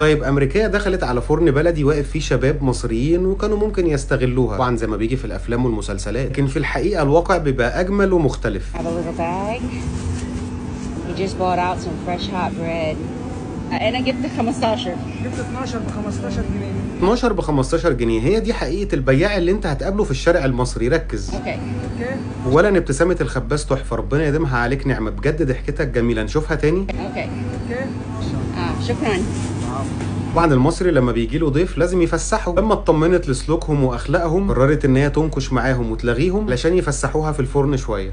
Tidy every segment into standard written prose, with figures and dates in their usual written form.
طيب أمريكية دخلت على فرن بلدي واقف فيه شباب مصريين وكانوا ممكن يستغلوها طبعا زي ما بيجي في الأفلام والمسلسلات، لكن في الحقيقة الواقع بيبقى أجمل ومختلف. Have a little bag. He just bought out some fresh hot bread. أنا جبت 15. جبت 12 ب 15 جنيه. 12 ب 15 جنيه، هي دي حقيقة البياع اللي انت هتقابله في الشارع المصري. ركز. اوكي. اولا ابتسامة الخباز تحفة، ربنا يديمها عليك نعمة، بجد ضحكتك جميلة، نشوفها تاني. اوكي. شكرا. طبعا المصري لما بيجي له ضيف لازم يفسحه، لما اطمنت لسلوكهم واخلاقهم قررت ان هي تنكش معاهم وتلغيهم علشان يفسحوها في الفرن شوية.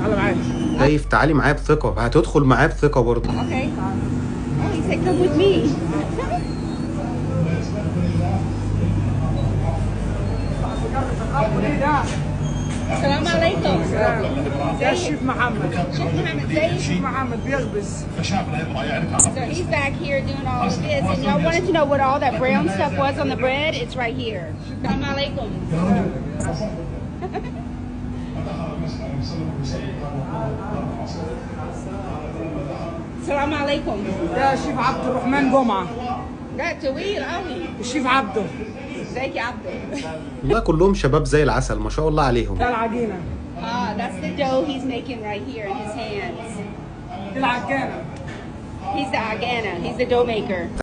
تعالى معايا. شايف؟ تعالي معايا بثقة، هتدخل معاه بثقة برضه. اوكي. He said come with me. السلام عليكم. يا شيف محمد. شيف محمد ازيك؟ شيف محمد بيخبز. So he's back here doing all of this, and y'all wanted to know what all that brown stuff was on the bread. It's right here. السلام عليكم. السلام عليكم. يا شيف عبد الرحمن جمعة. ده طويل قوي. الشيف عبده. ازيك يا عبده؟ والله كلهم شباب زي العسل ما شاء الله عليهم. ده العجينة. That's the dough he's making right here in his hands. دي العجانة. He's the agana. He's the dough maker.